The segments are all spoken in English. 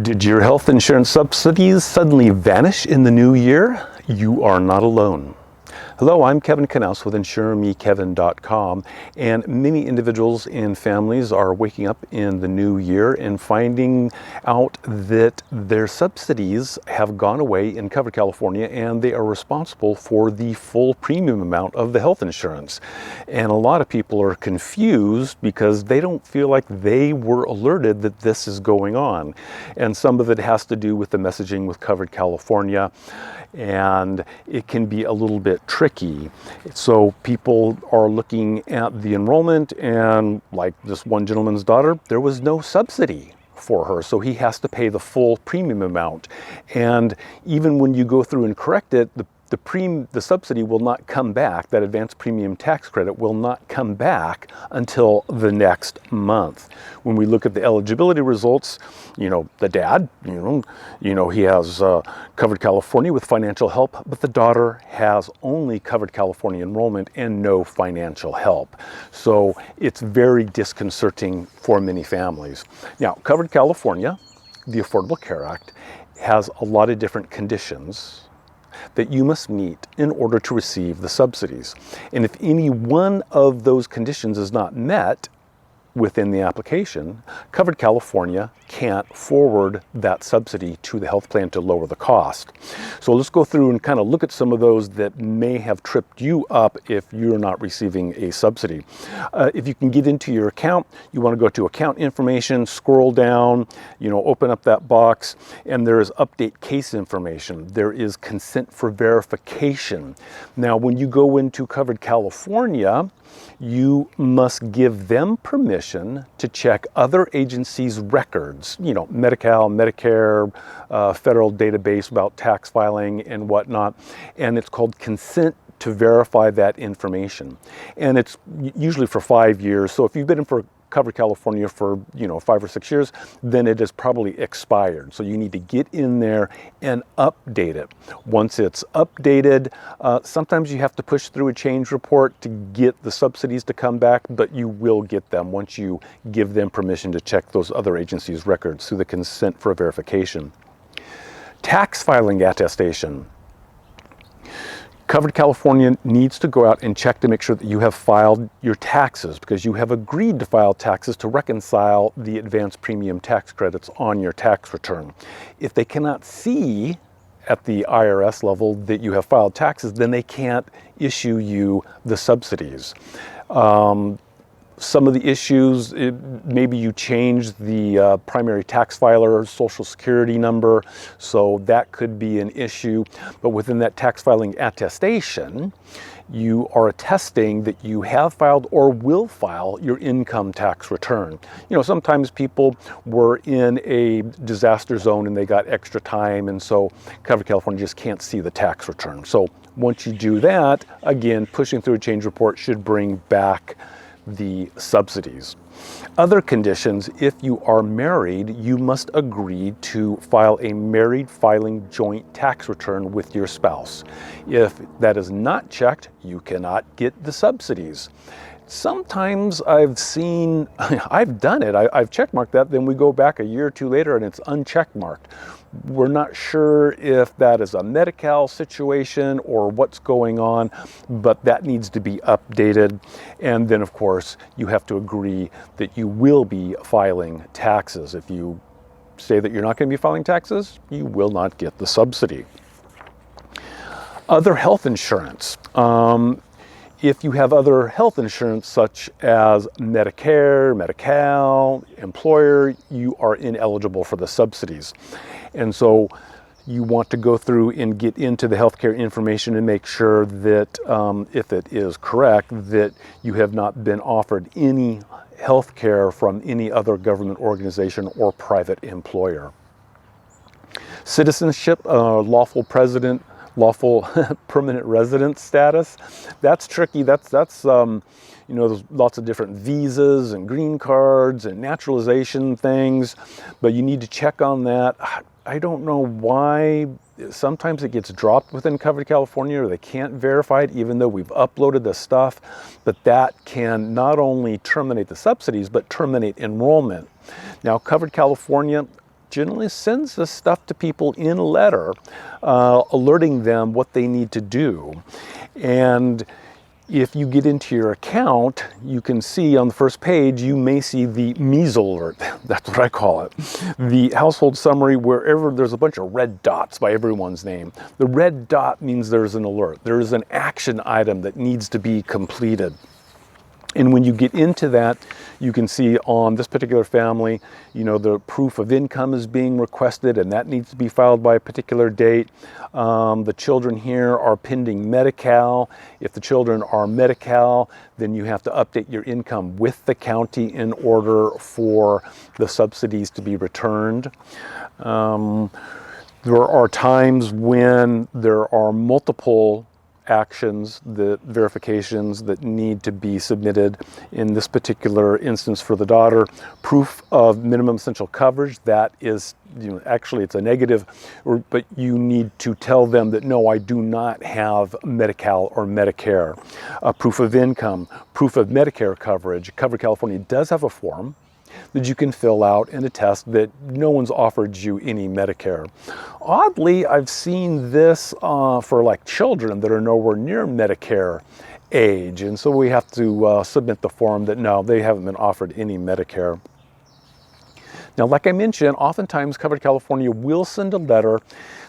Did your health insurance subsidies suddenly vanish in the new year? You are not alone. Hello, I'm Kevin Knaus with InsureMeKevin.com, and many individuals and families are waking up in the new year and finding out that their subsidies have gone away in covered California and they are responsible for the full premium amount of the health insurance. And a lot of people are confused because they don't feel like they were alerted that this is going on. And some of it has to do with the messaging with covered California, and it can be a little bit tricky. So people are looking at the enrollment, and like this one gentleman's daughter, there was no subsidy for her, so he has to pay the full premium amount. And even when you go through and correct it, the subsidy will not come back. That advanced premium tax credit will not come back until the next month. When we look at the eligibility results, the dad, he has covered California with financial help, but the daughter has only covered California enrollment and no financial help. So it's very disconcerting for many families. Now, covered California, the Affordable Care Act, has a lot of different conditions that you must meet in order to receive the subsidies. And if any one of those conditions is not met within the application, covered California can't forward that subsidy to the health plan to lower the cost. So let's go through and kind of look at some of those that may have tripped you up if you're not receiving a subsidy. If you can get into your account, you want to go to account information, scroll down, open up that box, and there is update case information. There is consent for verification. Now, when you go into covered California, you must give them permission to check other agencies' records, Medi-Cal, Medicare, federal database about tax filing and whatnot, and it's called consent to verify that information. And it's usually for 5 years. So if you've been in for covered California for 5 or 6 years, then it is probably expired. So you need to get in there and update it. Once it's updated, sometimes you have to push through a change report to get the subsidies to come back, but you will get them once you give them permission to check those other agencies' records through the consent for verification. Tax filing attestation. Covered California needs to go out and check to make sure that you have filed your taxes, because you have agreed to file taxes to reconcile the advanced premium tax credits on your tax return. If they cannot see at the IRS level that you have filed taxes, then they can't issue you the subsidies. Some of the issues, maybe you change the primary tax filer social security number, so that could be an issue. But within that tax filing attestation, you are attesting that you have filed or will file your income tax return. Sometimes people were in a disaster zone and they got extra time, and so covered California just can't see the tax return. So once you do that, again, pushing through a change report should bring back the subsidies. Other conditions: if you are married, you must agree to file a married filing joint tax return with your spouse. If that is not checked, you cannot get the subsidies. Sometimes I've done it, I've checkmarked that, then we go back a year or two later and it's uncheckmarked. We're not sure if that is a Medi-Cal situation or what's going on, but that needs to be updated. And then, of course, you have to agree that you will be filing taxes. If you say that you're not going to be filing taxes, you will not get the subsidy. Other health insurance. If you have other health insurance such as Medicare, Medi-Cal, employer, you are ineligible for the subsidies. And so you want to go through and get into the healthcare information and make sure that if it is correct, that you have not been offered any health care from any other government organization or private employer. Citizenship, lawful permanent resident status. That's tricky. That's there's lots of different visas and green cards and naturalization things, but you need to check on that. I don't know why sometimes it gets dropped within covered California, or they can't verify it even though we've uploaded the stuff, but that can not only terminate the subsidies but terminate enrollment. Now, covered California, generally sends this stuff to people in a letter, alerting them what they need to do. And if you get into your account, you can see on the first page, you may see the measle alert. That's what I call it. The household summary, wherever there's a bunch of red dots by everyone's name. The red dot means there's an alert. There's an action item that needs to be completed. And when you get into that, you can see on this particular family, the proof of income is being requested, and that needs to be filed by a particular date. The children here are pending Medi-Cal. If the children are Medi-Cal, then you have to update your income with the county in order for the subsidies to be returned. There are times when there are multiple actions, the verifications that need to be submitted. In this particular instance for the daughter, proof of minimum essential coverage, that is, actually it's a negative, but you need to tell them that no, I do not have Medi-Cal or Medicare. Proof of income, proof of Medicare coverage. Covered California does have a form that you can fill out and attest that no one's offered you any Medicare. Oddly, I've seen this for like children that are nowhere near Medicare age, and so we have to submit the form that no, they haven't been offered any Medicare. Now, like I mentioned, oftentimes Covered California will send a letter.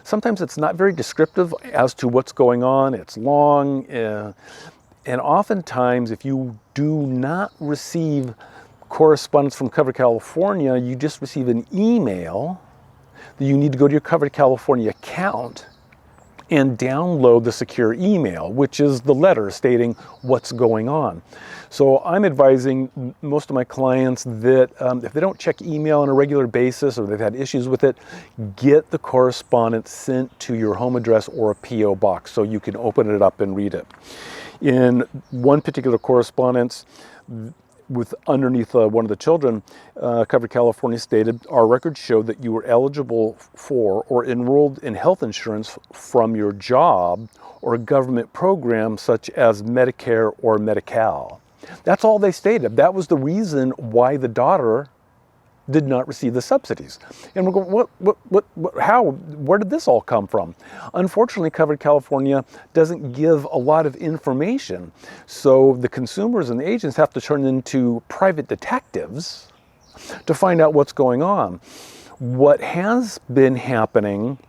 Sometimes it's not very descriptive as to what's going on. It's long, and oftentimes if you do not receive correspondence from Covered California, you just receive an email that you need to go to your Covered California account and download the secure email, which is the letter stating what's going on. So I'm advising most of my clients that if they don't check email on a regular basis or they've had issues with it, get the correspondence sent to your home address or a P.O. box so you can open it up and read it. In one particular correspondence, with underneath one of the children, Covered California stated, our records show that you were eligible for or enrolled in health insurance from your job or a government program such as Medicare or Medi-Cal. That's all they stated. That was the reason why the daughter did not receive the subsidies. And we're going, how, where did this all come from? Unfortunately, Covered California doesn't give a lot of information. So the consumers and the agents have to turn into private detectives to find out what's going on. What has been happening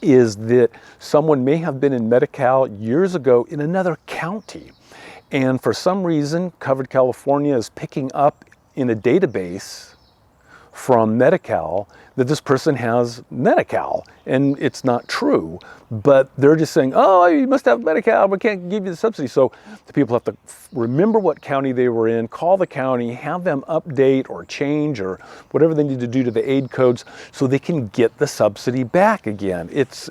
is that someone may have been in Medi-Cal years ago in another county. And for some reason, Covered California is picking up in a database from Medi-Cal that this person has Medi-Cal, and it's not true, but they're just saying, oh, you must have Medi-Cal, we can't give you the subsidy. So the people have to remember what county they were in, call the county, have them update or change or whatever they need to do to the aid codes so they can get the subsidy back again. It's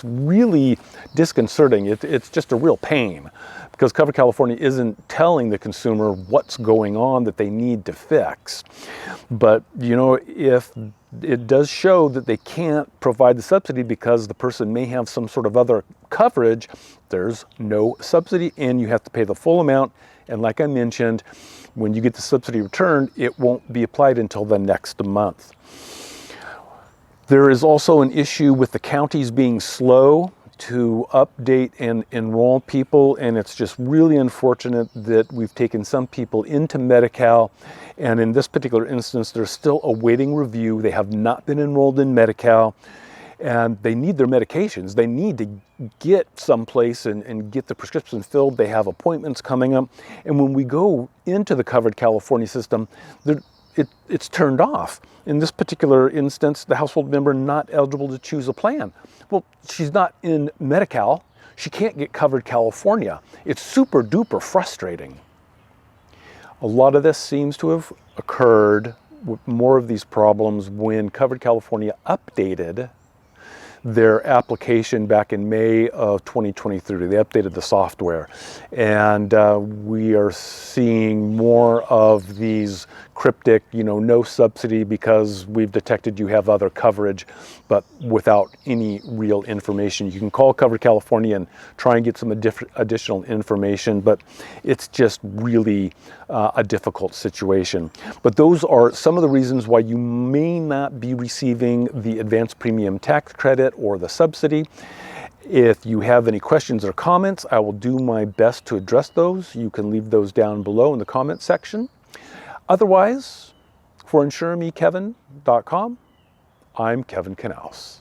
really disconcerting. It's just a real pain, because Covered California isn't telling the consumer what's going on that they need to fix. But, if it does show that they can't provide the subsidy because the person may have some sort of other coverage, there's no subsidy and you have to pay the full amount. And like I mentioned, when you get the subsidy returned, it won't be applied until the next month. There is also an issue with the counties being slow to update and enroll people, and it's just really unfortunate that we've taken some people into Medi-Cal, and in this particular instance they're still awaiting review. They have not been enrolled in Medi-Cal, and they need their medications. They need to get someplace and get the prescription filled. They have appointments coming up, and when we go into the Covered California system, it's turned off. In this particular instance, the household member not eligible to choose a plan. Well, she's not in Medi-Cal. She can't get Covered California. It's super duper frustrating. A lot of this seems to have occurred with more of these problems when Covered California updated their application back in May of 2023. They updated the software, and we are seeing more of these cryptic, no subsidy because we've detected you have other coverage, but without any real information. You can call Cover California and try and get some additional information, but it's just really a difficult situation. But those are some of the reasons why you may not be receiving the advanced premium tax credit or the subsidy. If you have any questions or comments, I will do my best to address those. You can leave those down below in the comment section. Otherwise, for InsureMeKevin.com, I'm Kevin Knaus.